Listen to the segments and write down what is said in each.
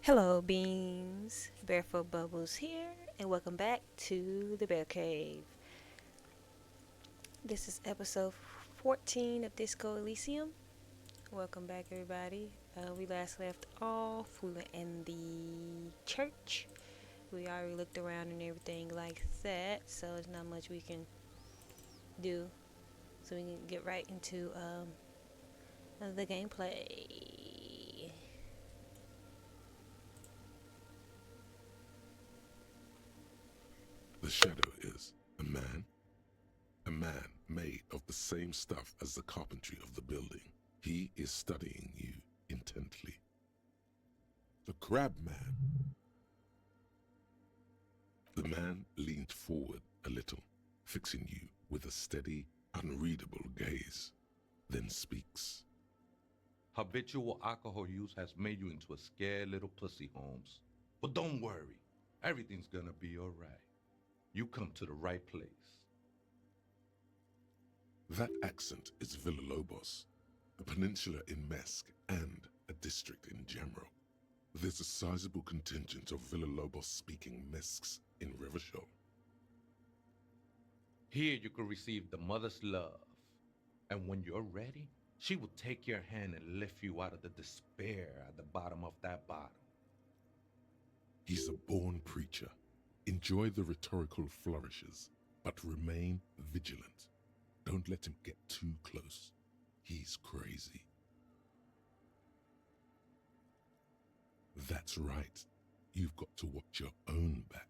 Hello, beings. BearfulBubbles here, and welcome back to the Bear Cave. This is episode 14 of Disco Elysium. Welcome back, everybody. We last left off. We were in the church. We already looked around and everything like that, so there's not much we can do. So we can get right into the gameplay. The shadow is a man made of the same stuff as the carpentry of the building. He is studying you intently. The crab man. The man leaned forward a little, fixing you with a steady, unreadable gaze, then speaks. Habitual alcohol use has made you into a scared little pussy, Holmes. But don't worry, everything's gonna be alright. You come to the right place. That accent is Villalobos, a peninsula in Mesk and a district in general. There's a sizable contingent of Villalobos-speaking Mesks in Revachol. Here you can receive the mother's love. And when you're ready, she will take your hand and lift you out of the despair at the bottom of that bottle. He's a born preacher. Enjoy the rhetorical flourishes, but remain vigilant. Don't let him get too close. He's crazy. That's right. You've got to watch your own back.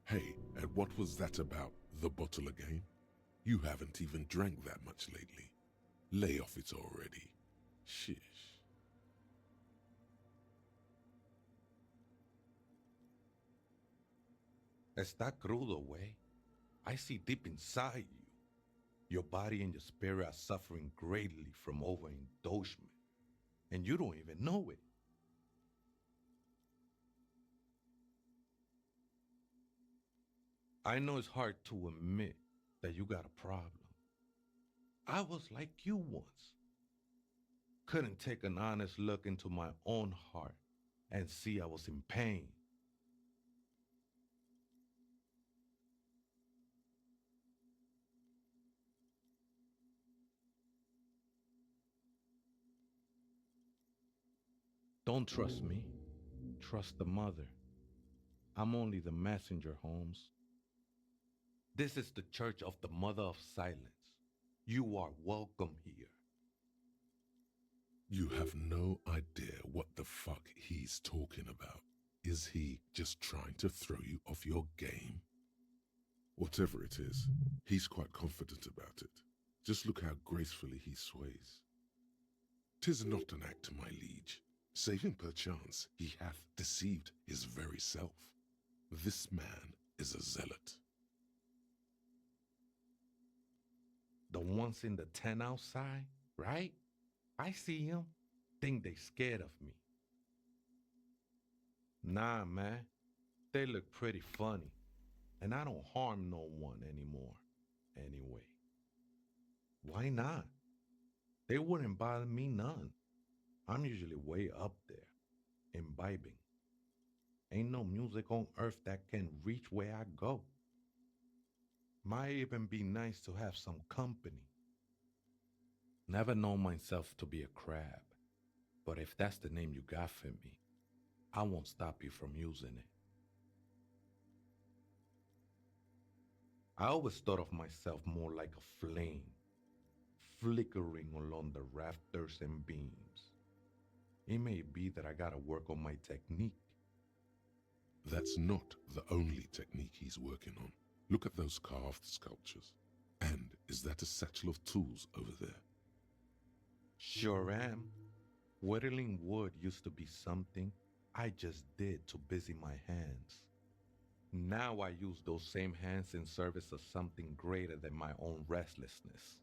Hey, and what was that about the bottle again? You haven't even drank that much lately. Lay off it already. Shish. Está crudo, way. I see deep inside you. Your body and your spirit are suffering greatly from overindulgence, and you don't even know it. I know it's hard to admit that you got a problem. I was like you once. Couldn't take an honest look into my own heart and see I was in pain. Don't trust me. Trust the mother. I'm only the messenger, Holmes. This is the Church of the Mother of Silence. You are welcome here. You have no idea what the fuck he's talking about. Is he just trying to throw you off your game? Whatever it is, he's quite confident about it. Just look how gracefully he sways. 'Tis not an act, my liege, save him perchance he hath deceived his very self. This man is a zealot. The ones in the tent outside, right? I see them. Think they scared of me. Nah, man. They look pretty funny. And I don't harm no one anymore. Anyway. Why not? They wouldn't bother me none. I'm usually way up there, imbibing. Ain't no music on earth that can reach where I go. Might even be nice to have some company. Never known myself to be a crab, but if that's the name you got for me, I won't stop you from using it. I always thought of myself more like a flame, flickering along the rafters and beams. It may be that I gotta work on my technique. That's not the only technique he's working on. Look at those carved sculptures. And is that a satchel of tools over there? Sure am. Whittling wood used to be something I just did to busy my hands. Now I use those same hands in service of something greater than my own restlessness.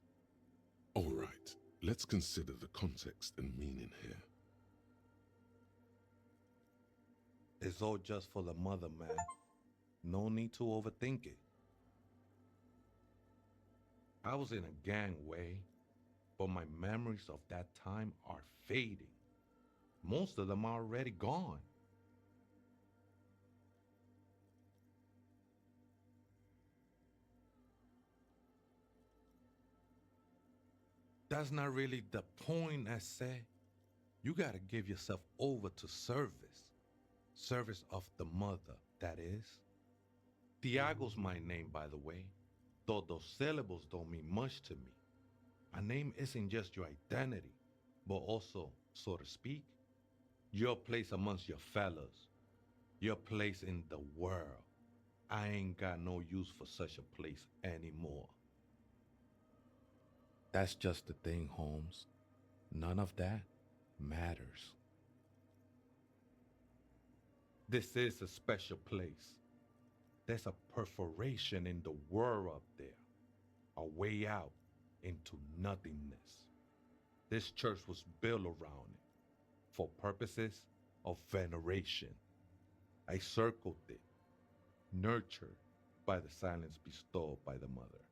All right, let's consider the context and meaning here. It's all just for the mother, man. No need to overthink it. I was in a gangway, but my memories of that time are fading. Most of them are already gone. That's not really the point, I say. You gotta give yourself over to service. Service of the mother, that is. Tiago's my name, by the way, though those syllables don't mean much to me. A name isn't just your identity, but also, so to speak, your place amongst your fellows, your place in the world. I ain't got no use for such a place anymore. That's just the thing, Holmes. None of that matters. This is a special place. There's a perforation in the world up there, a way out into nothingness. This church was built around it for purposes of veneration. I circled it, nurtured by the silence bestowed by the mother.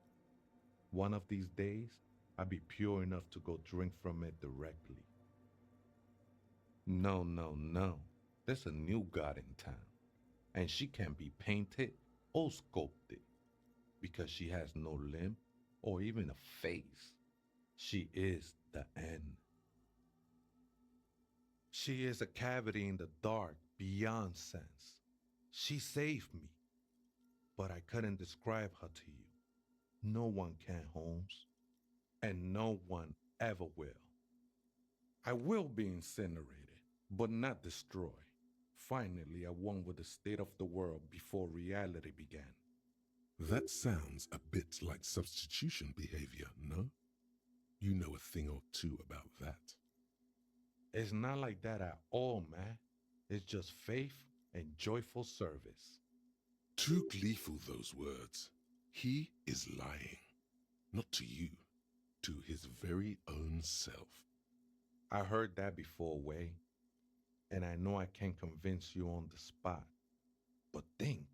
One of these days, I'll be pure enough to go drink from it directly. No, no, no. There's a new god in town, and she can't be painted or sculpted because she has no limb or even a face. She is the end. She is a cavity in the dark beyond sense. She saved me, but I couldn't describe her to you. No one can, Holmes, and no one ever will. I will be incinerated, but not destroyed. Finally, I won with the state of the world before reality began. That sounds a bit like substitution behavior, no? You know a thing or two about that. It's not like that at all, man. It's just faith and joyful service. Too gleeful, those words. He is lying. Not to you, to his very own self. I heard that before, Way, and I know I can't convince you on the spot. But think,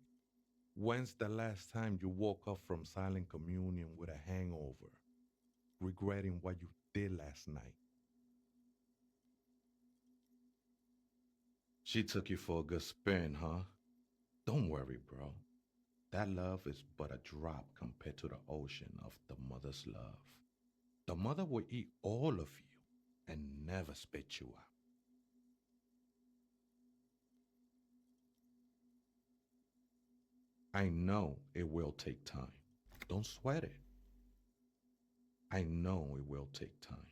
when's the last time you woke up from silent communion with a hangover, regretting what you did last night? She took you for a good spin, huh? Don't worry, bro. That love is but a drop compared to the ocean of the mother's love. The mother will eat all of you and never spit you out. I know it will take time. Don't sweat it. I know it will take time.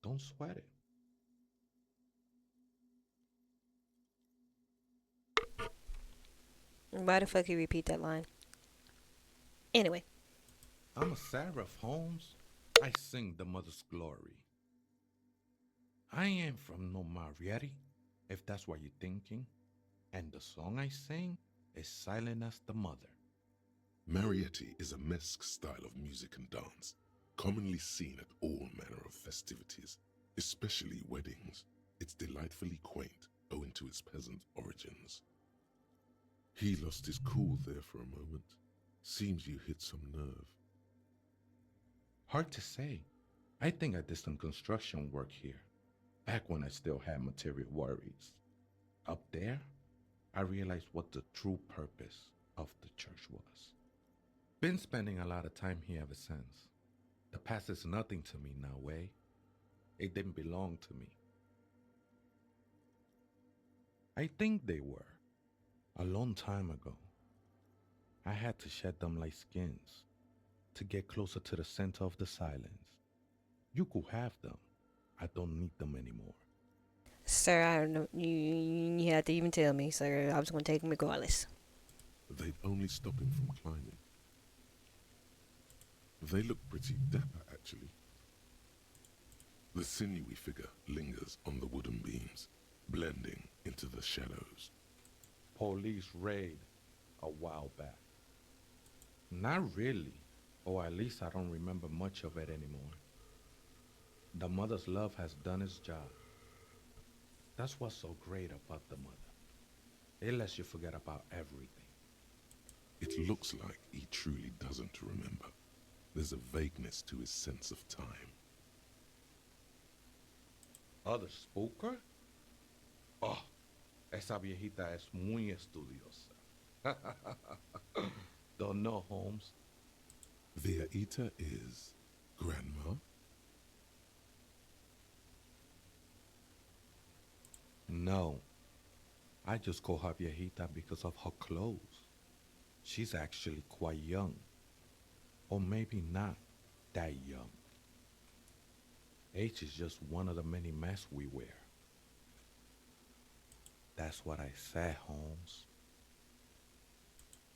Don't sweat it. Why the fuck you repeat that line? Anyway. I'm a seraph, Holmes. I sing the mother's glory. I ain't from no Marietti, if that's what you're thinking. And the song I sing is silent as the mother. Marietti is a mesque style of music and dance, commonly seen at all manner of festivities, especially weddings. It's delightfully quaint, owing to its peasant origins. He lost his cool there for a moment. Seems you hit some nerve. Hard to say. I think I did some construction work here, back when I still had material worries. Up there, I realized what the true purpose of the church was. Been spending a lot of time here ever since. The past is nothing to me now, Way. It didn't belong to me. I think they were. A long time ago. I had to shed them like skins to get closer to the center of the silence. You could have them. I don't need them anymore. Sir, I don't know. You had to even tell me, sir. I was going to take him regardless. They'd only stop him from climbing. They look pretty dapper, actually. The sinewy figure lingers on the wooden beams, blending into the shadows. Police raid a while back. Not really, or at least I don't remember much of it anymore. The mother's love has done its job. That's what's so great about the mother. It lets you forget about everything. It looks like he truly doesn't remember. There's a vagueness to his sense of time. Other spooker? Oh, esa viejita es muy estudiosa. Don't know, Holmes. Viejita is grandma? No, I just call her viejita because of her clothes. She's actually quite young. Or maybe not that young. Age is just one of the many masks we wear. That's what I said, Holmes.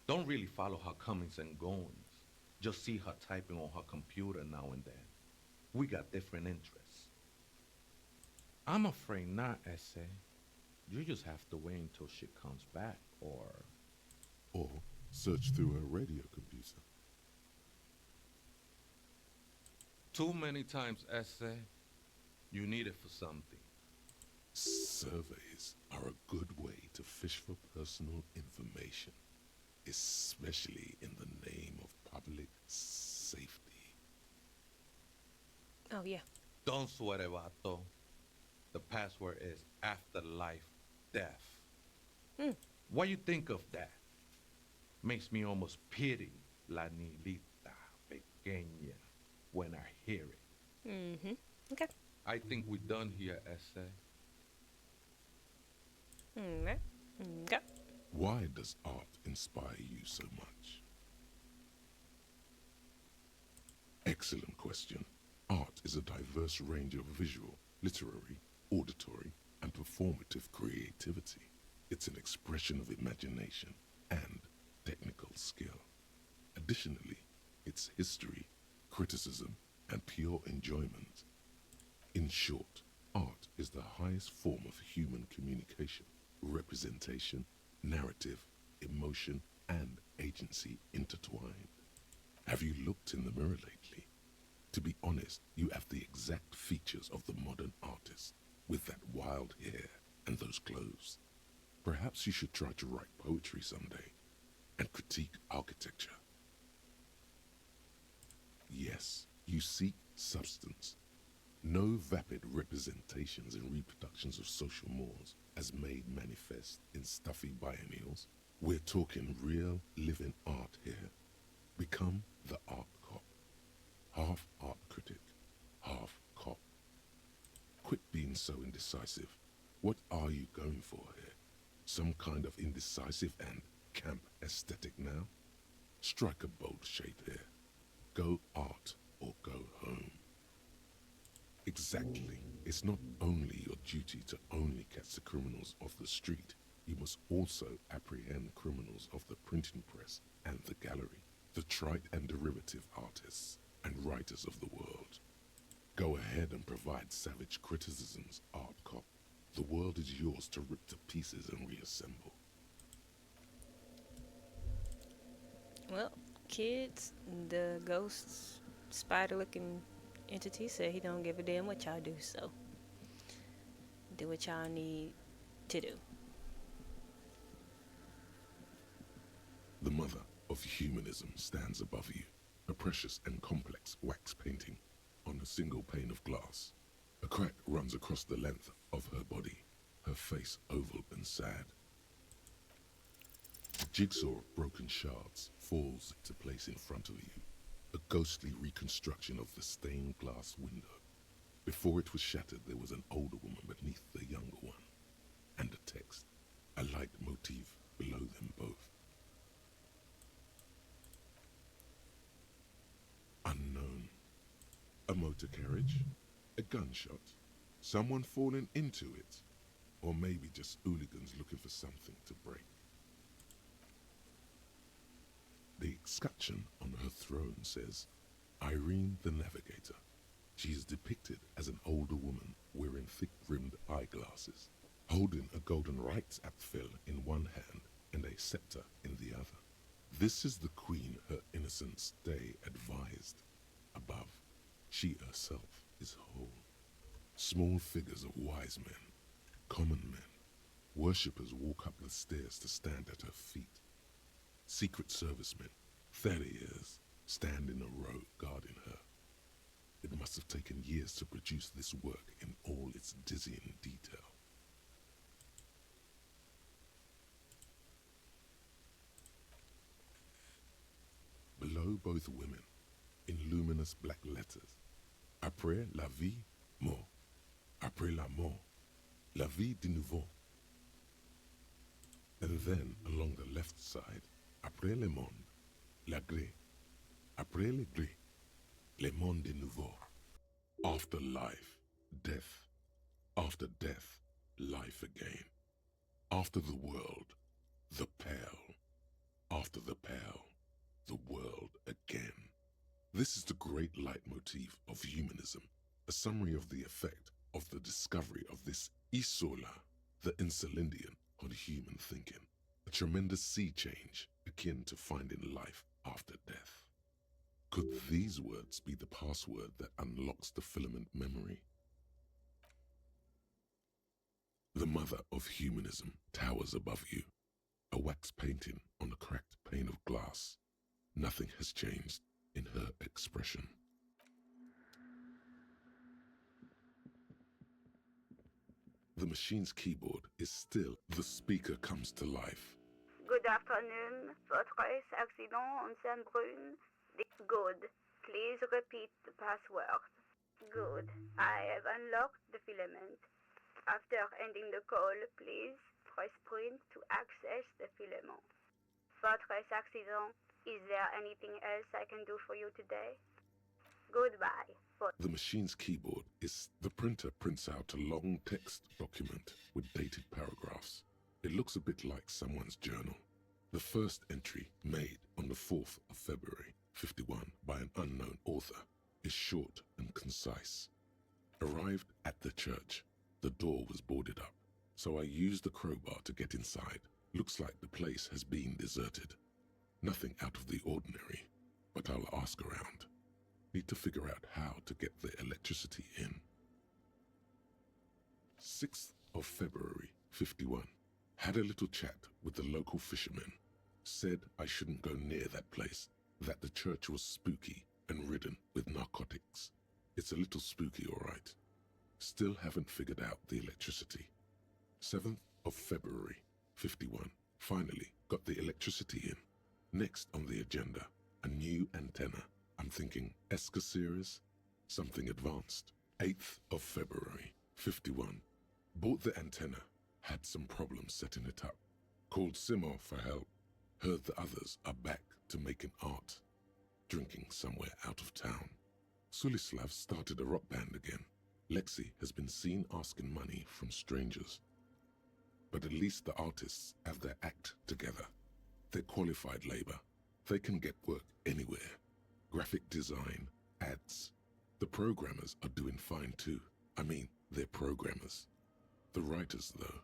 Don't really follow her comings and goings. Just see her typing on her computer now and then. We got different interests. I'm afraid not, Essay. You just have to wait until she comes back, or... Or search through her radio computer. Too many times, Essay. You need it for something. Surveys are a good way to fish for personal information, especially in the name of public safety. Oh, yeah. Don't sweat it, vato. The password is afterlife death. Mm. What you think of that? Makes me almost pity la niñita pequeña when I hear it. Mm-hmm. Okay. I think we're done here, Essay. Mm-hmm. Okay. Why does art inspire you so much? Excellent question. Art is a diverse range of visual, literary, auditory, and performative creativity. It's an expression of imagination and technical skill. Additionally, it's history, criticism, and pure enjoyment. In short, art is the highest form of human communication, representation, narrative, emotion, and agency intertwined. Have you looked in the mirror lately? To be honest, you have the exact features of the modern artist, with that wild hair and those clothes. Perhaps you should try to write poetry someday and critique architecture. Yes, you seek substance. No vapid representations and reproductions of social mores as made manifest in stuffy biennials. We're talking real living art here. Become the art cop. Half art critic, half cop. Quit being so indecisive. What are you going for here? Some kind of indecisive and camp aesthetic now? Strike a bold shade here. Go art or go home. Exactly. It's not only your duty to only catch the criminals off the street, you must also apprehend criminals of the printing press and the gallery, the trite and derivative artists and writers of the world. Go ahead and provide savage criticisms, art cop. The world is yours to rip to pieces and reassemble. Well, kids, the ghost spider-looking entity said he don't give a damn what y'all do, so do what y'all need to do. The mother of humanism stands above you, a precious and complex wax painting on a single pane of glass. A crack runs across the length of her body, her face oval and sad. A jigsaw of broken shards falls into place in front of you, a ghostly reconstruction of the stained glass window. Before it was shattered, there was an older woman beneath the younger one, and a text, a light motif below them both. Unknown. A motor carriage, a gunshot, someone falling into it, or maybe just hooligans looking for something to break. The escutcheon on her throne says, Irene the Navigator. She is depicted as an older woman wearing thick-rimmed eyeglasses, holding a golden rights apfel in one hand and a scepter in the other. This is the queen her innocence stay advised. Above, she herself is whole. Small figures of wise men, common men, worshippers walk up the stairs to stand at her feet. Secret servicemen, 30 years, stand in a row guarding her. It must have taken years to produce this work in all its dizzying detail. Below both women, in luminous black letters, après la vie, mort. Après la mort, la vie de nouveau. And then along the left side, après le monde, la gré. Après le gré, le monde de nouveau. After life, death. After death, life again. After the world, the pale. After the pale, the world again. This is the great leitmotif of humanism, a summary of the effect of the discovery of this isola, the Insulindian, on human thinking, a tremendous sea change akin to finding life after death. Could these words be the password that unlocks the filament memory? The mother of humanism towers above you, a wax painting on a cracked pane of glass. Nothing has changed in her expression. The machine's keyboard is still. The speaker comes to life. Good afternoon. Votre accident en Saint-Brune. Good. Please repeat the password. Good. I have unlocked the filament. After ending the call, please press print to access the filament. Votre accident. Is there anything else I can do for you today? Goodbye. The machine's keyboard is. The printer prints out a long text document with dated paragraphs. It looks a bit like someone's journal. The first entry, made on the 4th of February, 51, by an unknown author, is short and concise. Arrived at the church, the door was boarded up, so I used the crowbar to get inside. Looks like the place has been deserted. Nothing out of the ordinary, but I'll ask around. Need to figure out how to get the electricity in. 6th of February, 51. Had a little chat with the local fishermen. Said I shouldn't go near that place, that the church was spooky and ridden with narcotics. It's a little spooky, all right. Still haven't figured out the electricity. 7th of February, 51. Finally got the electricity in. Next on the agenda, a new antenna. I'm thinking ESCA series, something advanced. 8th of February, 51. Bought the antenna, had some problems setting it up. Called Simo for help. Heard the others are back to making art. Drinking somewhere out of town. Sulislav started a rock band again. Lexi has been seen asking money from strangers. But at least the artists have their act together. They're qualified labor. They can get work anywhere. Graphic design, ads. The programmers are doing fine too. I mean, they're programmers. The writers, though,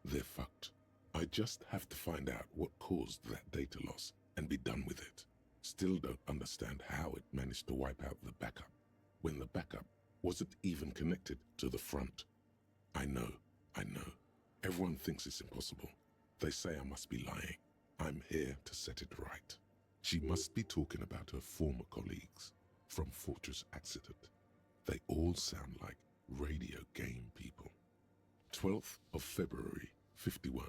they're fucked. I just have to find out what caused that data loss and be done with it. Still don't understand how it managed to wipe out the backup, when the backup wasn't even connected to the front. I know. Everyone thinks it's impossible. They say I must be lying. I'm here to set it right. She must be talking about her former colleagues from Fortress Accident. They all sound like radio game people. 12th of February, 51.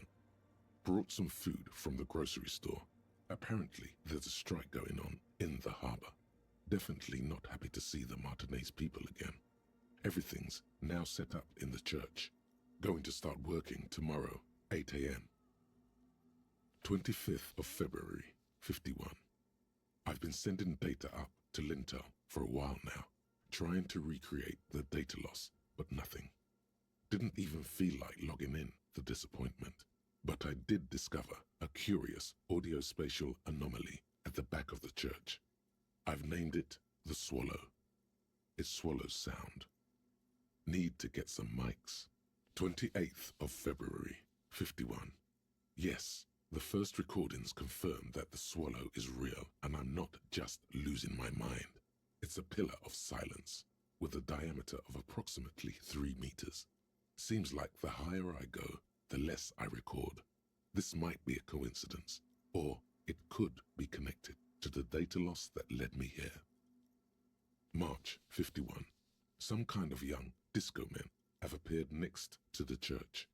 Brought some food from the grocery store. Apparently, there's a strike going on in the harbor. Definitely not happy to see the Martinez people again. Everything's now set up in the church. Going to start working tomorrow, 8 a.m. 25th of February, 51. I've been sending data up to Lintel for a while now, trying to recreate the data loss, but nothing. Didn't even feel like logging in, the disappointment. But I did discover a curious audio-spatial anomaly at the back of the church. I've named it the Swallow. It swallows sound. Need to get some mics. 28th of February, 51. Yes, the first recordings confirm that the swallow is real and I'm not just losing my mind. It's a pillar of silence with a diameter of approximately 3 meters. Seems like the higher I go, the less I record. This might be a coincidence, or it could be connected to the data loss that led me here. March 51. Some kind of young disco men have appeared next to the church.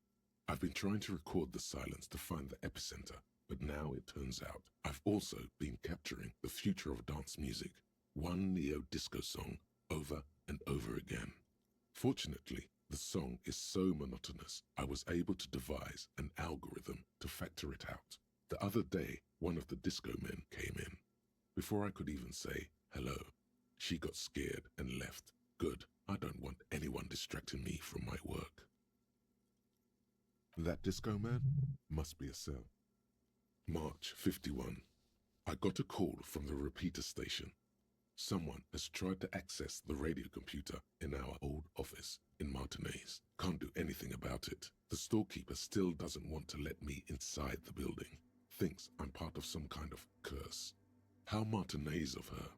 I've been trying to record the silence to find the epicenter, But now it turns out I've also been capturing the future of dance music, one neo-disco song over and over again. Fortunately, the song is so monotonous, I was able to devise an algorithm to factor it out. The other day, one of the disco men came in. Before I could even say hello, she got scared and left. Good, I don't want anyone distracting me from my work. That disco man must be a cell. March 51. I got a call from the repeater station. Someone has tried to access the radio computer in our old office in Martinez. Can't do anything about it. The storekeeper still doesn't want to let me inside the building. Thinks I'm part of some kind of curse. How Martinez of her.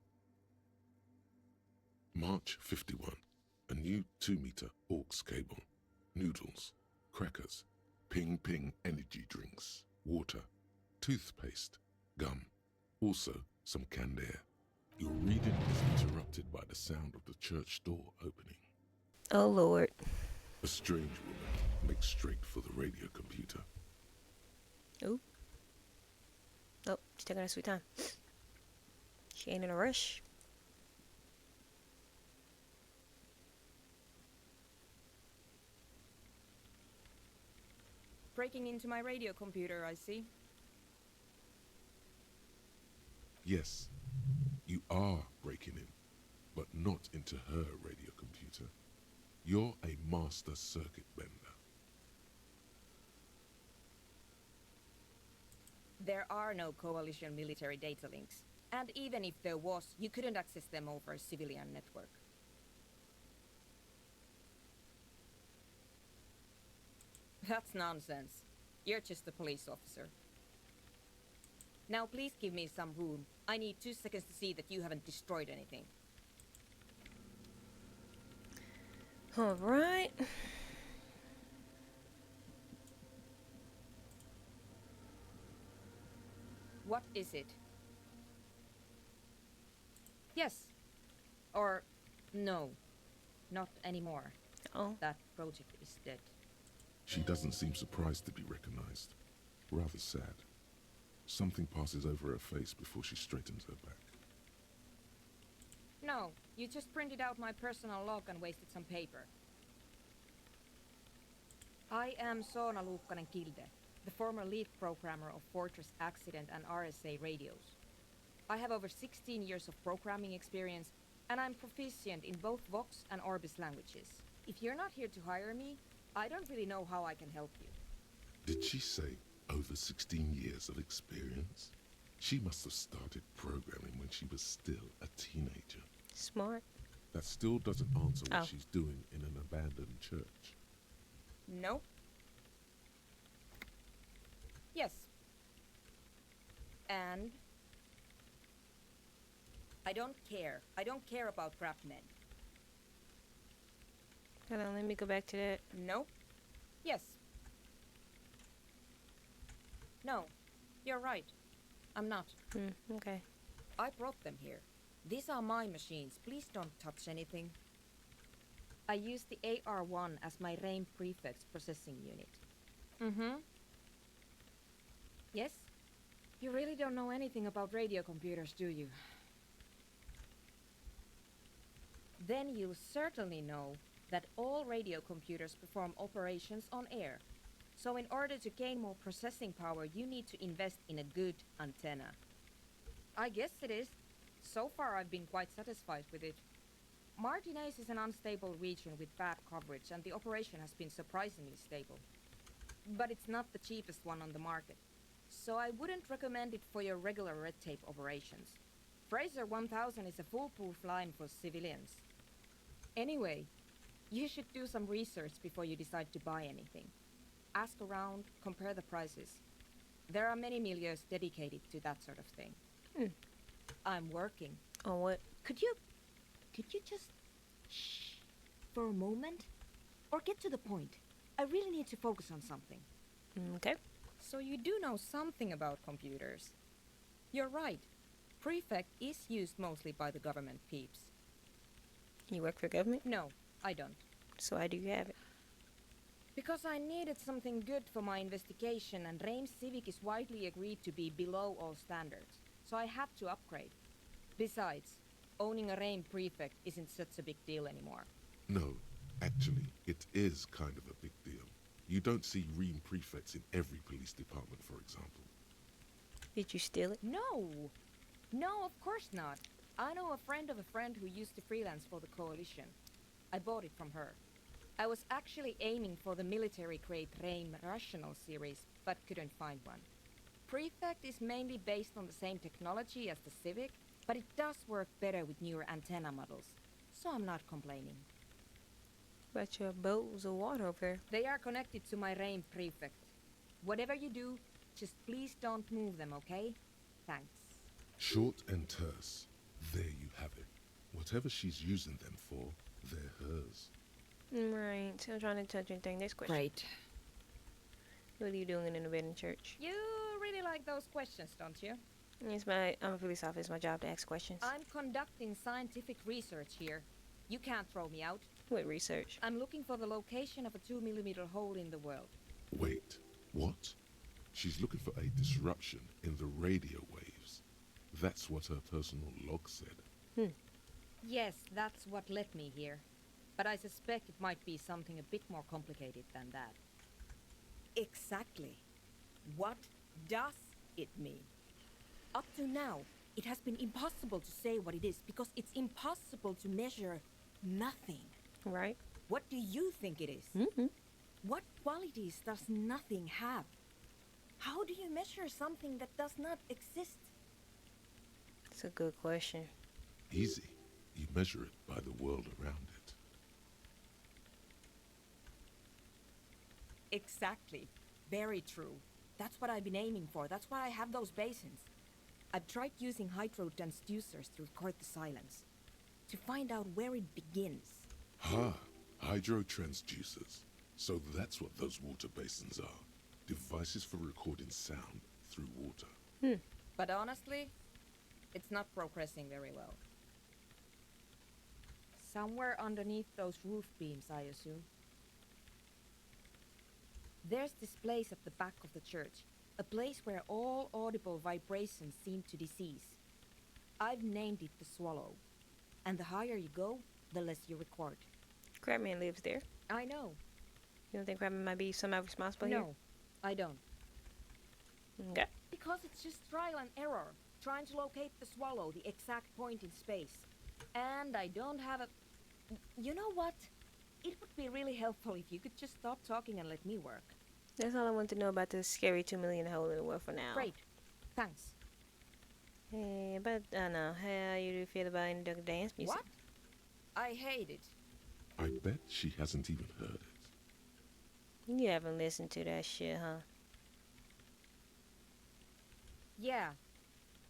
March 51. A new 2-meter aux cable. Noodles. Crackers. Ping Ping energy drinks. Water. Toothpaste. Gum. Also some canned air. Your reading is interrupted by the sound of the church door opening. Oh, Lord. A strange woman makes straight for the radio computer. Ooh. Oh, she's taking her sweet time. She ain't in a rush. Breaking into my radio computer, I see. Yes, you are breaking in, but not into her radio computer. You're a master circuit bender. There are no coalition military data links. And even if there was, you couldn't access them over a civilian network. That's nonsense. You're just a police officer. Now please give me some room. I need 2 seconds to see that you haven't destroyed anything. All right. What is it? Yes. Or no. Not anymore. Oh. That project is dead. She doesn't seem surprised to be recognized. Rather sad. Something passes over her face before she straightens her back. No, you just printed out my personal log and wasted some paper. I am Soona Luukkanen-Kilde, the former lead programmer of Fortress Accident and RSA radios. I have over 16 years of programming experience, and I'm proficient in both Vox and Orbis languages. If you're not here to hire me, I don't really know how I can help you. Did she say over 16 years of experience? She must have started programming when she was still a teenager. Smart. That still doesn't answer what Oh. she's doing in an abandoned church. No. Yes. And? I don't care. I don't care about crap men. Hold on, let me go back to that. No. Yes. No. You're right. I'm not. Okay. I brought them here. These are my machines. Please don't touch anything. I use the AR1 as my RAIN prefix processing unit. Mm-hmm. Yes? You really don't know anything about radio computers, do you? Then you'll certainly know that all radio computers perform operations on air. So in order to gain more processing power, you need to invest in a good antenna. I guess it is. So far I've been quite satisfied with it. Martinez is an unstable region with bad coverage, and the operation has been surprisingly stable. But it's not the cheapest one on the market, so I wouldn't recommend it for your regular red tape operations. Fraser 1000 is a foolproof line for civilians. Anyway, you should do some research before you decide to buy anything. Ask around, compare the prices. There are many milieux dedicated to that sort of thing. I'm working. On what? Could you just shh for a moment? Or get to the point. I really need to focus on something. Okay. So you do know something about computers. You're right. Prefect is used mostly by the government peeps. You work for government? No, I don't. So why do you have it? Because I needed something good for my investigation, and Reims Civic is widely agreed to be below all standards, so I had to upgrade. Besides, owning a Reim prefect isn't such a big deal anymore. No, actually, it is kind of a big deal. You don't see Ream prefects in every police department, for example. Did you steal it? No! No, of course not. I know a friend of a friend who used to freelance for the Coalition. I bought it from her. I was actually aiming for the military-grade Reim Rational series, but couldn't find one. Prefect is mainly based on the same technology as the Civic, but it does work better with newer antenna models, so I'm not complaining. But your boat was a water over there. They are connected to my Reim Prefect. Whatever you do, just please don't move them, okay? Thanks. Short and terse. There you have it. Whatever she's using them for, they're hers. Right. So I'm trying to touch anything. Next question. Great. What are you doing in the abandoned church? You really like those questions, don't you? I'm a police officer. It's my job to ask questions. I'm conducting scientific research here. You can't throw me out. What research? I'm looking for the location of a 2mm hole in the world. Wait, what? She's looking for a disruption in the radio waves. That's what her personal log said. Yes, that's what led me here. But I suspect it might be something a bit more complicated than that. Exactly. What does it mean? Up to now, it has been impossible to say what it is because it's impossible to measure nothing. Right? What do you think it is? Mm-hmm. What qualities does nothing have? How do you measure something that does not exist? It's a good question. Easy. You measure it by the world around it. Exactly. Very true. That's what I've been aiming for. That's why I have those basins. I've tried using hydro transducers to record the silence, to find out where it begins. Hydro transducers. So that's what those water basins are. Devices for recording sound through water. But honestly, it's not progressing very well. Somewhere underneath those roof beams, I assume. There's this place at the back of the church, a place where all audible vibrations seem to decease. I've named it the Swallow, and the higher you go, the less you record. Crabman lives there. I know. You don't think Crabman might be somehow responsible here? No, I don't. Okay. Because it's just trial and error, trying to locate the Swallow, the exact point in space. And I don't have a... You know what? It would be really helpful if you could just stop talking and let me work. That's all I want to know about this scary 2 million hole in the world for now. Great. Thanks. Hey, but I don't know how you do feel about inductive dance music. What? I hate it. I bet she hasn't even heard it. You haven't listened to that shit, huh? Yeah.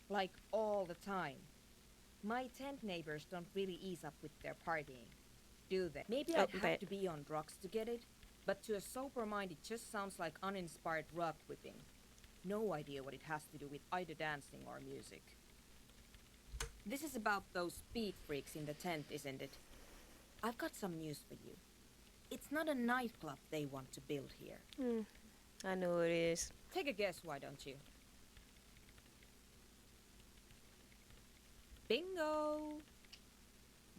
Like all the time. My tent neighbors don't really ease up with their partying, do they? Maybe I'd have to be on drugs to get it, but to a sober mind it just sounds like uninspired rug whipping. No idea what it has to do with either dancing or music. This is about those speed freaks in the tent, isn't it? I've got some news for you. It's not a nightclub they want to build here. I know it is. Take a guess, why don't you? Bingo!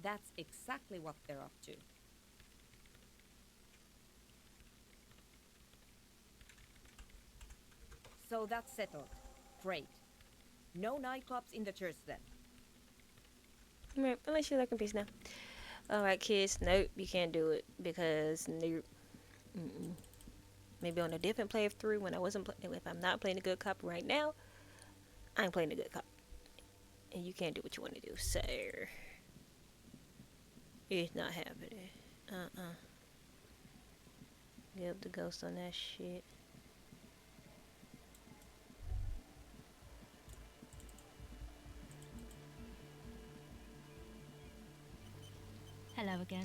That's exactly what they're up to. So that's settled. Great. No nightclubs in the church then. Right, unless you like in peace now. Alright, kids, nope, you can't do it because nope. Maybe on a different playthrough when I wasn't if I'm not playing a good cop right now, I'm playing a good cop. And you can't do what you want to do, so it's not happening. Give up the ghost on that shit. Hello again.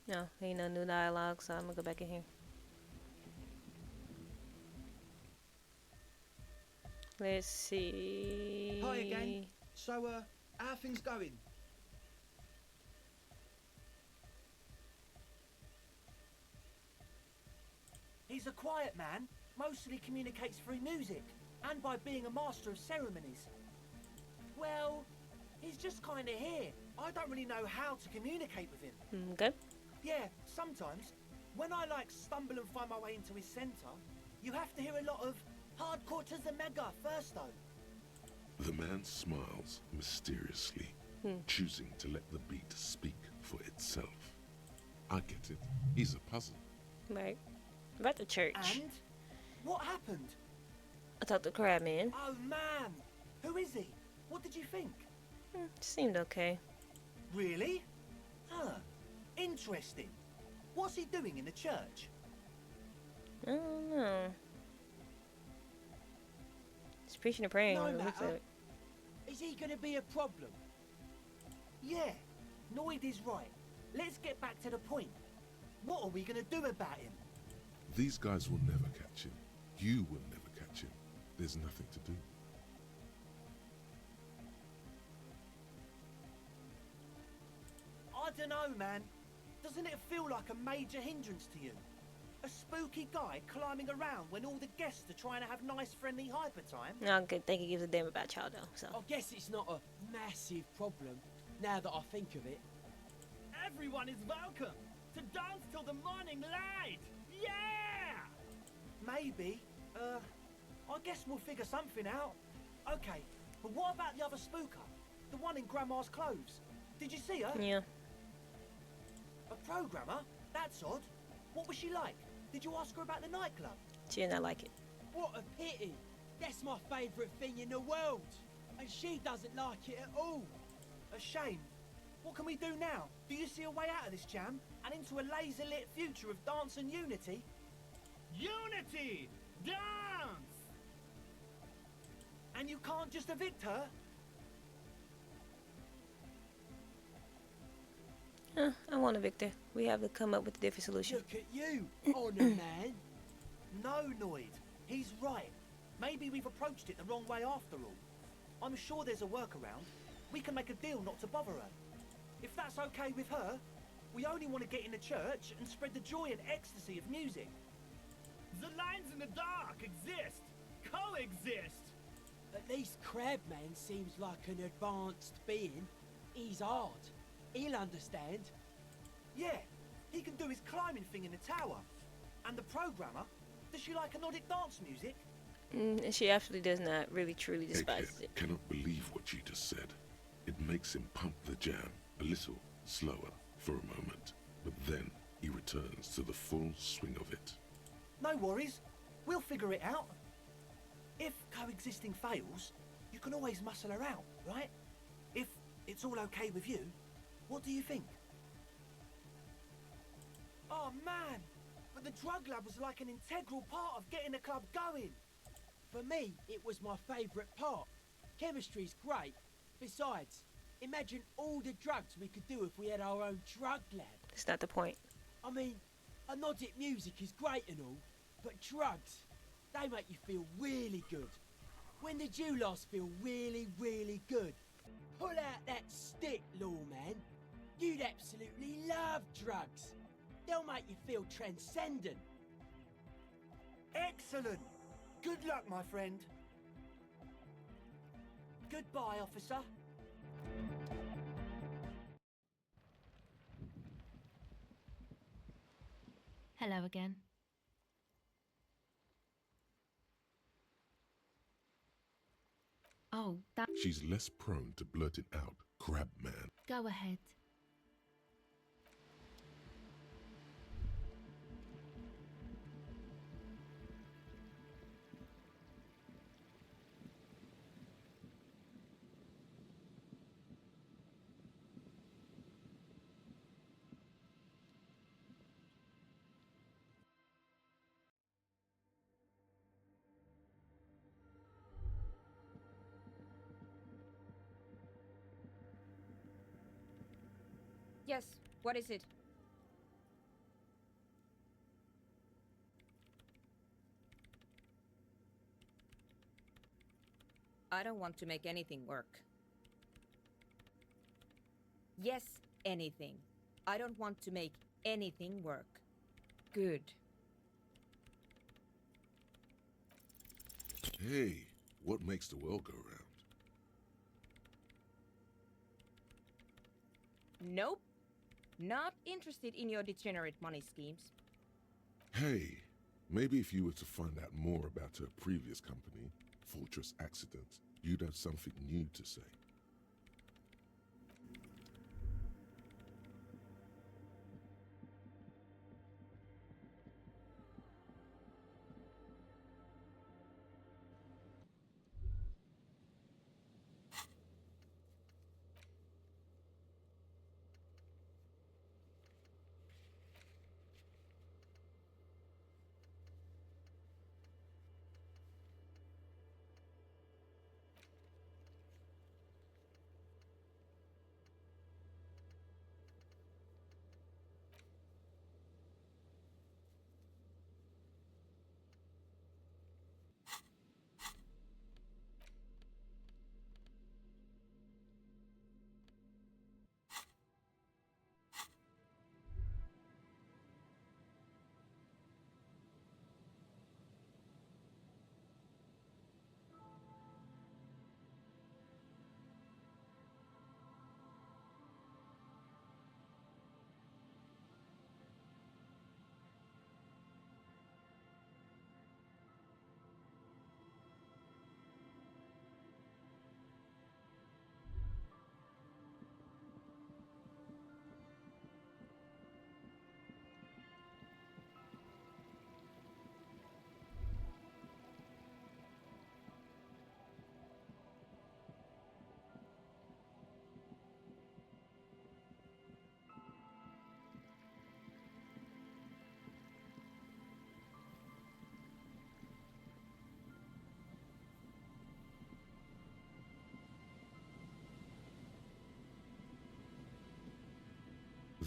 No, ain't no new dialogue, so I'm gonna go back in here. Let's see. Hi again. So, how are things going? He's a quiet man, mostly communicates through music, and by being a master of ceremonies. Well, he's just kinda here. I don't really know how to communicate with him. Okay. Yeah, sometimes, when I stumble and find my way into his centre, you have to hear a lot of hardcore to the mega first though. The man smiles mysteriously, choosing to let the beat speak for itself. I get it. He's a puzzle. Right. About the church. And? What happened? I talked to Crabman. Oh man! Who is he? What did you think? Seemed okay. Really? Huh. Interesting. What's he doing in the church? I don't know. He's preaching and praying. No It looks matter. like. Is he gonna be a problem? Yeah, Noid is right. Let's get back to the point. What are we gonna do about him? These guys will never catch him. You will never catch him. There's nothing to do. I don't know, man. Doesn't it feel like a major hindrance to you? A spooky guy climbing around when all the guests are trying to have nice, friendly hyper time? I don't think he gives a damn about y'all though. So. I guess it's not a massive problem, now that I think of it. Everyone is welcome to dance till the morning light. Yeah! Maybe. I guess we'll figure something out. Okay, but what about the other spooker? The one in Grandma's clothes? Did you see her? Yeah. A programmer? That's odd. What was she like? Did you ask her about the nightclub? She did not like it. What a pity! That's my favourite thing in the world! And she doesn't like it at all! A shame. What can we do now? Do you see a way out of this jam and into a laser-lit future of dance and unity? Unity! Dance! And you can't just evict her? I want a Victor. We have to come up with a different solution. Look at you, Honor Man! No, Noid. He's right. Maybe we've approached it the wrong way after all. I'm sure there's a workaround. We can make a deal not to bother her. If that's okay with her, we only want to get in the church and spread the joy and ecstasy of music. The lines in the dark exist, coexist. At least Crabman seems like an advanced being. He's hard. He'll understand. Yeah, he can do his climbing thing in the tower. And the programmer, does she like Nordic dance music? And she absolutely does not really truly despise Egghead it. cannot believe what you just said. It makes him pump the jam a little slower for a moment, but then he returns to the full swing of it. No worries. We'll figure it out. If coexisting fails, you can always muscle her out, right? If it's all okay with you, what do you think? Oh man, but the drug lab was like an integral part of getting the club going. For me, it was my favourite part. Chemistry's great. Besides, imagine all the drugs we could do if we had our own drug lab. That's not the point. I mean, anodic music is great and all, but drugs, they make you feel really good. When did you last feel really, really good? Pull out that stick, Lawman. You'd absolutely love drugs. They'll make you feel transcendent. Excellent. Good luck, my friend. Goodbye, officer. Hello again. Oh, that. She's less prone to blurt it out, Crab Man. Go ahead. Yes, what is it? I don't want to make anything work. Yes, anything. I don't want to make anything work. Good. Hey, what makes the world go round? Nope. Not interested in your degenerate money schemes. Hey, maybe if you were to find out more about her previous company, Fortress Accident, you'd have something new to say.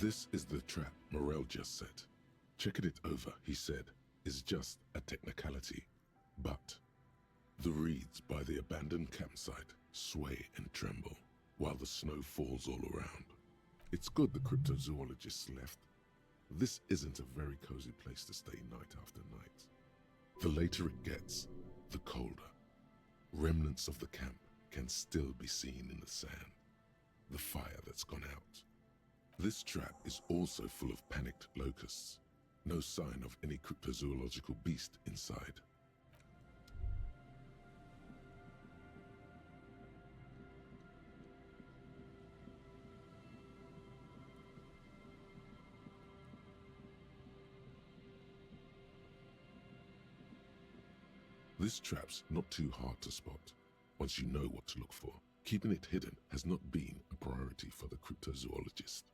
This is the trap Morel just set. Checking it over, he said, is just a technicality. But the reeds by the abandoned campsite sway and tremble while the snow falls all around. It's good the cryptozoologists left. This isn't a very cozy place to stay night after night. The later it gets, the colder. Remnants of the camp can still be seen in the sand. The fire that's gone out. This trap is also full of panicked locusts. No sign of any cryptozoological beast inside. This trap's not too hard to spot, once you know what to look for. Keeping it hidden has not been a priority for the cryptozoologist.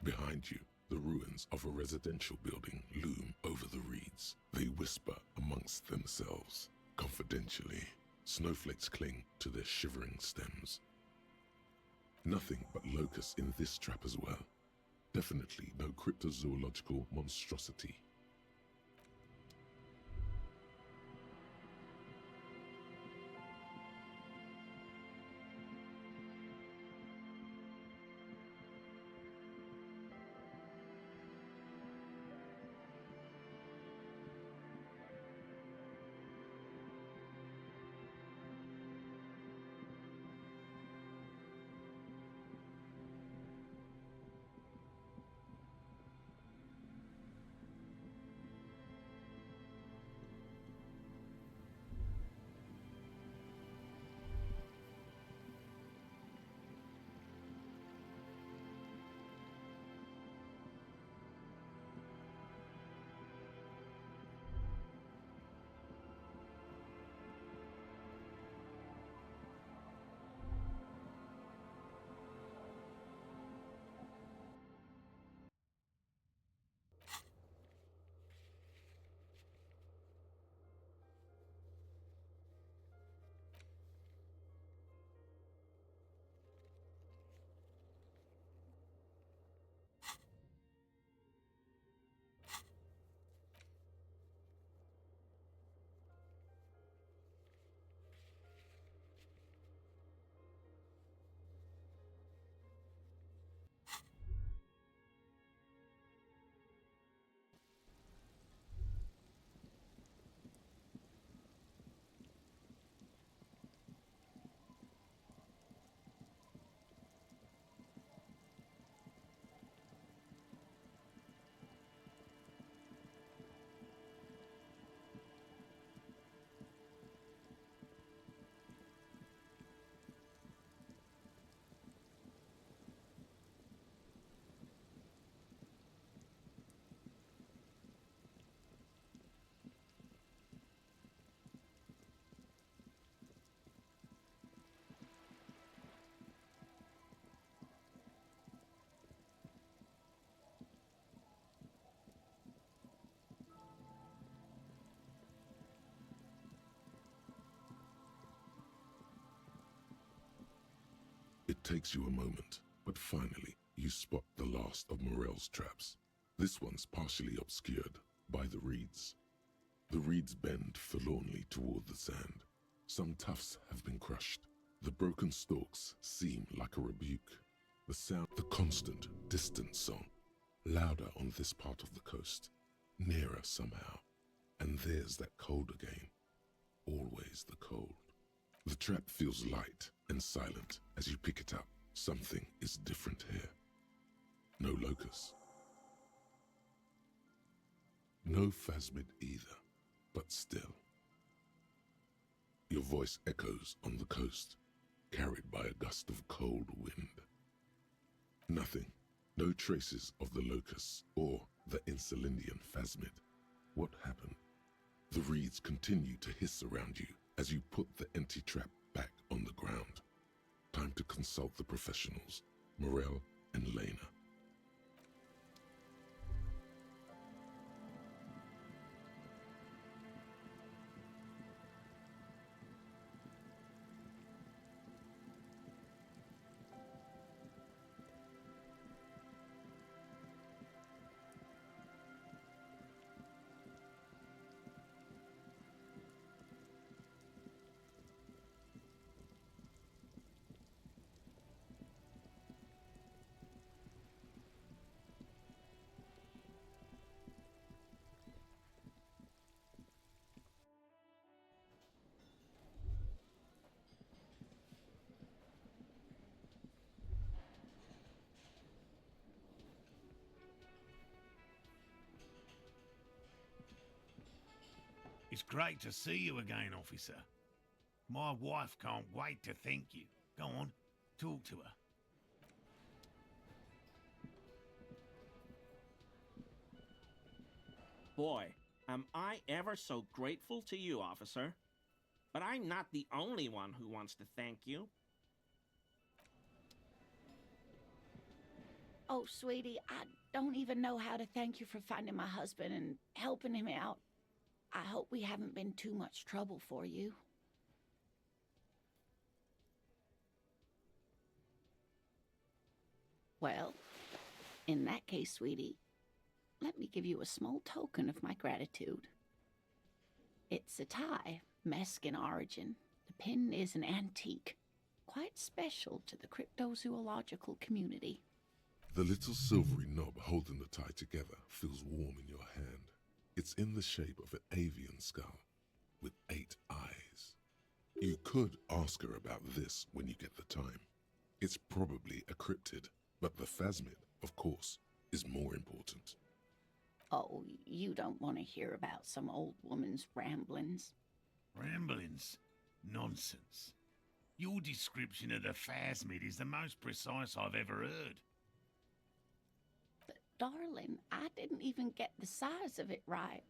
Behind you, the ruins of a residential building loom over the reeds. They whisper amongst themselves, confidentially. Snowflakes cling to their shivering stems. Nothing but locusts in this trap as well. Definitely no cryptozoological monstrosity. It takes you a moment, but finally you spot the last of Morel's traps. This one's partially obscured by the reeds. The reeds bend forlornly toward the sand. Some tufts have been crushed. The broken stalks seem like a rebuke. The sound, the constant, distant song, louder on this part of the coast, nearer somehow. And there's that cold again. Always the cold. The trap feels light and silent as you pick it up. Something is different here. No locust. No phasmid either, but still. Your voice echoes on the coast, carried by a gust of cold wind. Nothing. No traces of the locusts or the Insulindian phasmid. What happened? The reeds continue to hiss around you as you put the empty trap back on the ground. Time to consult the professionals, Morel and Lena. It's great to see you again, officer. My wife can't wait to thank you. Go on, talk to her. Boy, am I ever so grateful to you, officer. But I'm not the only one who wants to thank you. Oh, sweetie, I don't even know how to thank you for finding my husband and helping him out. I hope we haven't been too much trouble for you. Well, in that case, sweetie, let me give you a small token of my gratitude. It's a tie, Mesk in origin. The pin is an antique, quite special to the cryptozoological community. The little silvery knob holding the tie together feels warm in your hand. It's in the shape of an avian skull with 8 eyes. You could ask her about this when you get the time. It's probably a cryptid, but the phasmid, of course, is more important. Oh, you don't want to hear about some old woman's ramblings. Ramblings? Nonsense. Your description of the phasmid is the most precise I've ever heard. Darling, I didn't even get the size of it right.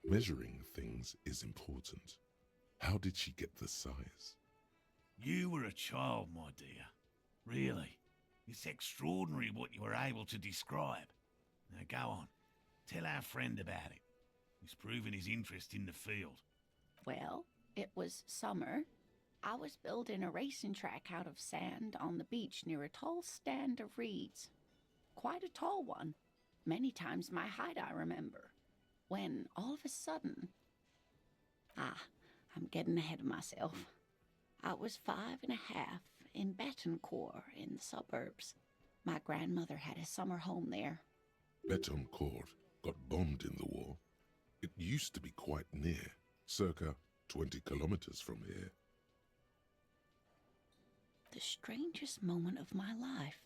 Measuring things is important. How did she get the size? You were a child, my dear. Really. It's extraordinary what you were able to describe. Now go on. Tell our friend about it. He's proven his interest in the field. Well, it was summer. I was building a racing track out of sand on the beach near a tall stand of reeds. Quite a tall one. Many times my height, I remember. When, all of a sudden... I'm getting ahead of myself. I was 5.5 in Betancourt in the suburbs. My grandmother had a summer home there. Betancourt got bombed in the war. It used to be quite near, circa 20 kilometers from here. The strangest moment of my life.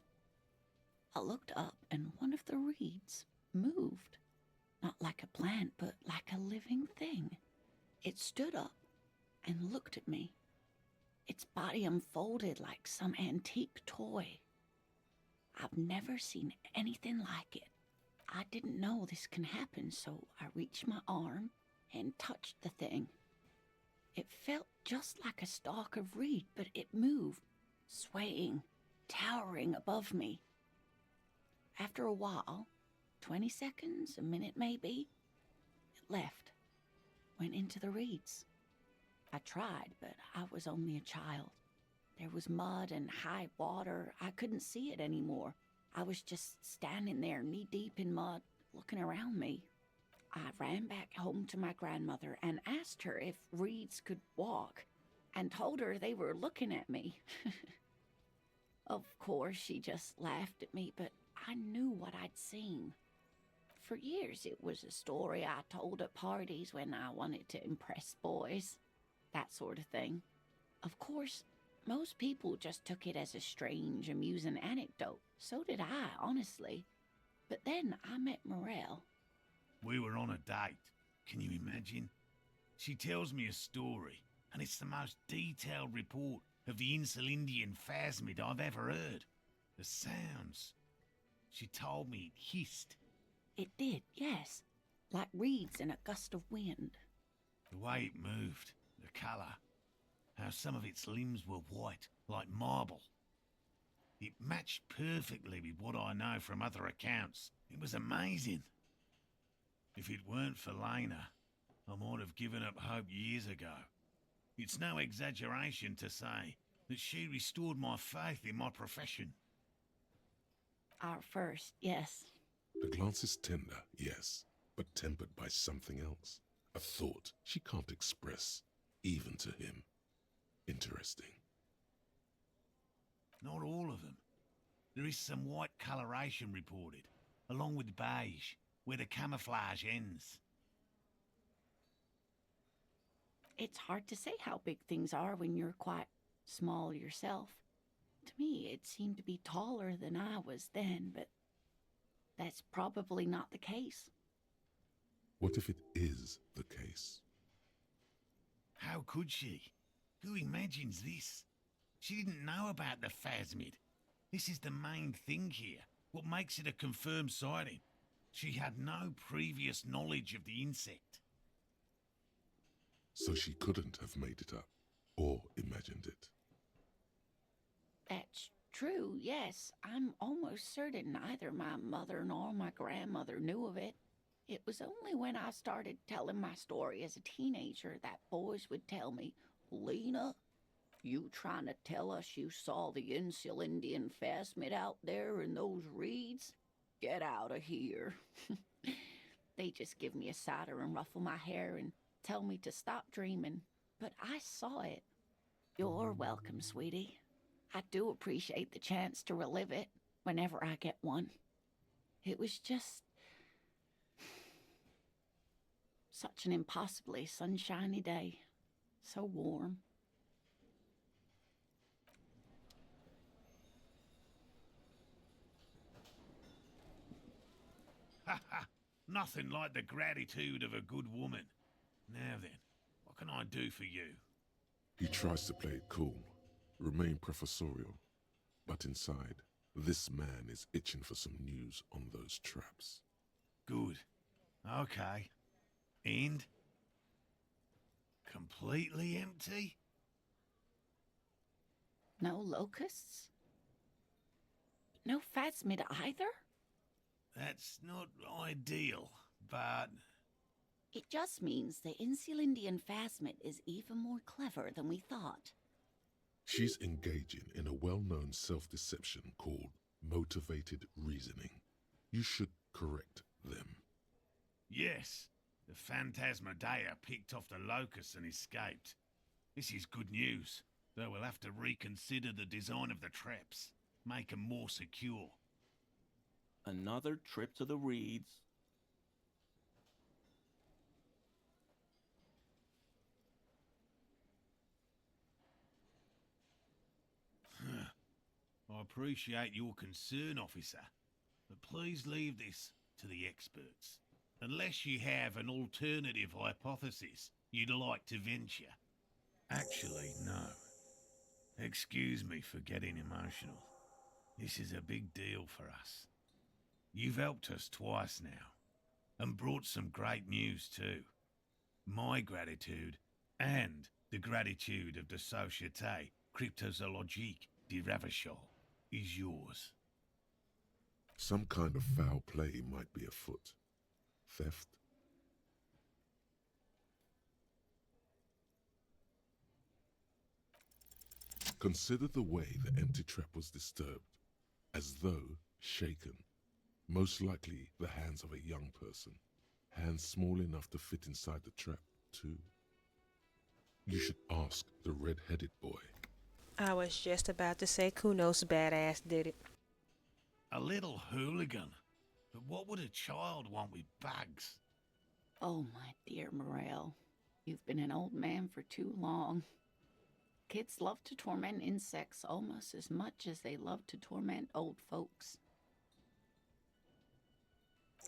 I looked up and one of the reeds moved. Not like a plant, but like a living thing. It stood up and looked at me. Its body unfolded like some antique toy. I've never seen anything like it. I didn't know this can happen, so I reached my arm and touched the thing. It felt just like a stalk of reed, but it moved, swaying, towering above me. After a while, 20 seconds, a minute maybe, it left, went into the reeds. I tried, but I was only a child. There was mud and high water. I couldn't see it anymore. I was just standing there knee-deep in mud, looking around me. I ran back home to my grandmother and asked her if reeds could walk, and told her they were looking at me. Of course, she just laughed at me, but I knew what I'd seen. For years, it was a story I told at parties when I wanted to impress boys. That sort of thing. Of course, most people just took it as a strange, amusing anecdote. So did I, honestly. But then I met Morel. We were on a date. Can you imagine? She tells me a story, and it's the most detailed report of the Insulindian phasmid I've ever heard. The sounds. She told me it hissed. It did, yes. Like reeds in a gust of wind. The way it moved, the colour, how some of its limbs were white, like marble. It matched perfectly with what I know from other accounts. It was amazing. If it weren't for Lena, I might have given up hope years ago. It's no exaggeration to say that she restored my faith in my profession. Our first, yes. The glance is tender, yes, but tempered by something else. A thought she can't express, even to him. Interesting. Not all of them. There is some white coloration reported, along with beige, where the camouflage ends. It's hard to say how big things are when you're quite small yourself. To me, it seemed to be taller than I was then, but that's probably not the case. What if it is the case? How could she? Who imagines this? She didn't know about the phasmid. This is the main thing here, what makes it a confirmed sighting. She had no previous knowledge of the insect. So she couldn't have made it up, or imagined it. That's true, yes. I'm almost certain neither my mother nor my grandmother knew of it. It was only when I started telling my story as a teenager that boys would tell me, "Lena, you trying to tell us you saw the Insulindian phasmid out there in those reeds? Get out of here." They just give me a cider and ruffle my hair and tell me to stop dreaming. But I saw it. You're welcome, sweetie. I do appreciate the chance to relive it whenever I get one. It was just such an impossibly sunshiny day. So warm. Ha ha! Nothing like the gratitude of a good woman. Now then, what can I do for you? He tries to play it cool, remain professorial, but inside, this man is itching for some news on those traps. Good. Okay. And? Completely empty? No locusts? No phasmid either? That's not ideal, but... It just means the Insulindian phasmid is even more clever than we thought. She's engaging in a well-known self-deception called motivated reasoning. You should correct them. Yes, the Phantasmadeia picked off the locusts and escaped. This is good news, though we'll have to reconsider the design of the traps, make them more secure. Another trip to the reeds. I appreciate your concern, officer, but please leave this to the experts. Unless you have an alternative hypothesis you'd like to venture. Actually, no. Excuse me for getting emotional. This is a big deal for us. You've helped us twice now, and brought some great news too. My gratitude, and the gratitude of the Société Cryptozoologique de Ravachol, is yours. Some kind of foul play might be afoot. Theft? Consider the way the empty trap was disturbed, as though shaken. Most likely the hands of a young person, hands small enough to fit inside the trap, too. You should ask the red-headed boy. I was just about to say Kuno's badass did it. A little hooligan. But what would a child want with bugs? Oh, my dear Morel, you've been an old man for too long. Kids love to torment insects almost as much as they love to torment old folks.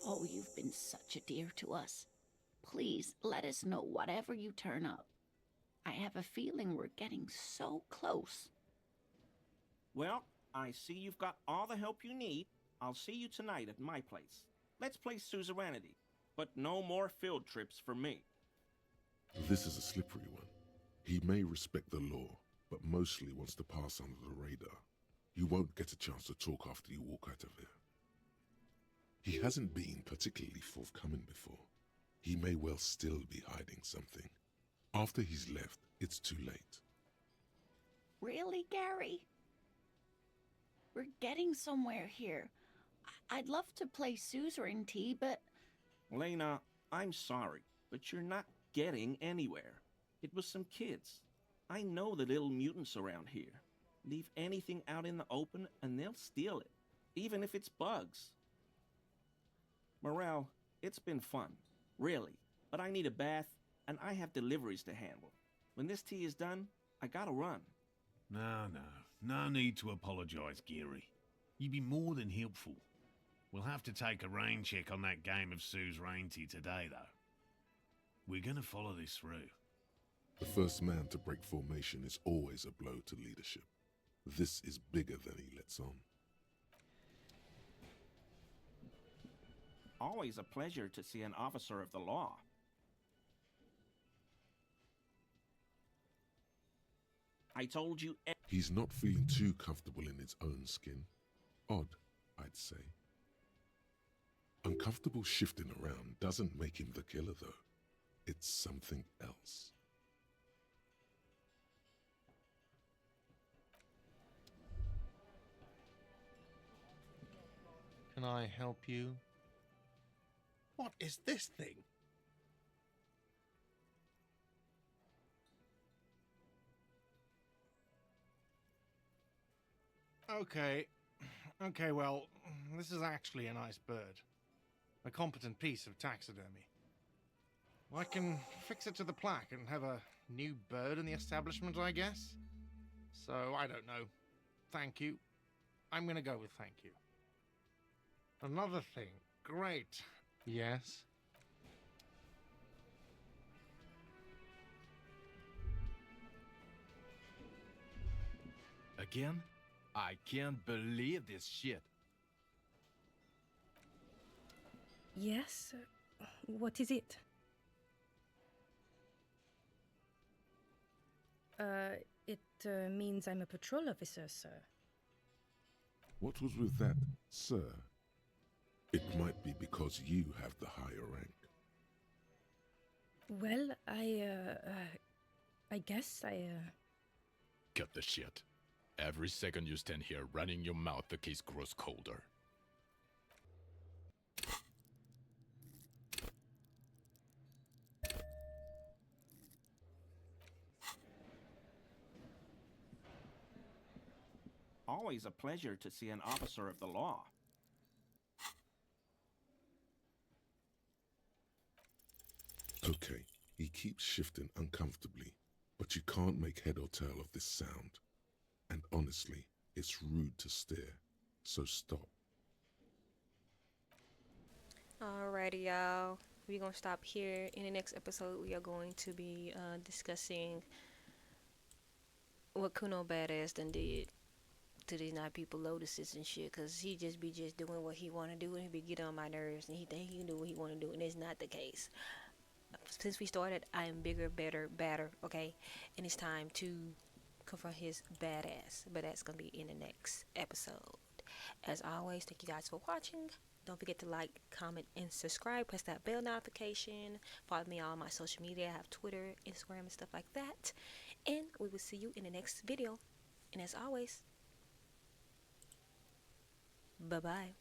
Oh, you've been such a dear to us. Please let us know whatever you turn up. I have a feeling we're getting so close. Well, I see you've got all the help you need. I'll see you tonight at my place. Let's play suzerainty, but no more field trips for me. This is a slippery one. He may respect the law, but mostly wants to pass under the radar. You won't get a chance to talk after you walk out of here. He hasn't been particularly forthcoming before. He may well still be hiding something. After he's left, it's too late. Really, Gary? We're getting somewhere here. I'd love to play suzerainty, but... Lena, I'm sorry, but you're not getting anywhere. It was some kids. I know the little mutants around here. Leave anything out in the open and they'll steal it, even if it's bugs. Morel, it's been fun, really, but I need a bath and I have deliveries to handle. When this tea is done, I gotta run. No need to apologize, Geary. You'd be more than helpful. We'll have to take a rain check on that game of suzerainty today, though. We're gonna follow this through. The first man to break formation is always a blow to leadership. This is bigger than he lets on. Always a pleasure to see an officer of the law. I told you... He's not feeling too comfortable in his own skin. Odd, I'd say. Uncomfortable shifting around doesn't make him the killer, though. It's something else. Can I help you? What is this thing? Okay, well, this is actually a nice bird. A competent piece of taxidermy. I can fix it to the plaque and have a new bird in the establishment, I guess? So, I don't know. Thank you. I'm gonna go with thank you. Another thing. Great. Yes? Again? I can't believe this shit. Yes? What is it? It means I'm a patrol officer, sir. What was with that, sir? It might be because you have the higher rank. Well, I guess I Cut the shit. Every second you stand here running your mouth, the case grows colder. Always a pleasure to see an officer of the law. Okay, he keeps shifting uncomfortably, but you can't make head or tail of this sound. And honestly, it's rude to stare, so stop. Alrighty, y'all. We're going to stop here. In the next episode, we are going to be discussing what Kuno Badass done did to these 9 people lotuses and shit, because he just be doing what he want to do, and he be getting on my nerves, and he think he can do what he want to do, and it's not the case. Since we started, I am bigger, better, badder, okay? And it's time to confront his badass, but that's going to be in the next episode. As always, thank you guys for watching. Don't forget to like, comment, and subscribe. Press that bell notification. Follow me on all my social media. I have Twitter, Instagram, and stuff like that. And we will see you in the next video. And as always, bye-bye.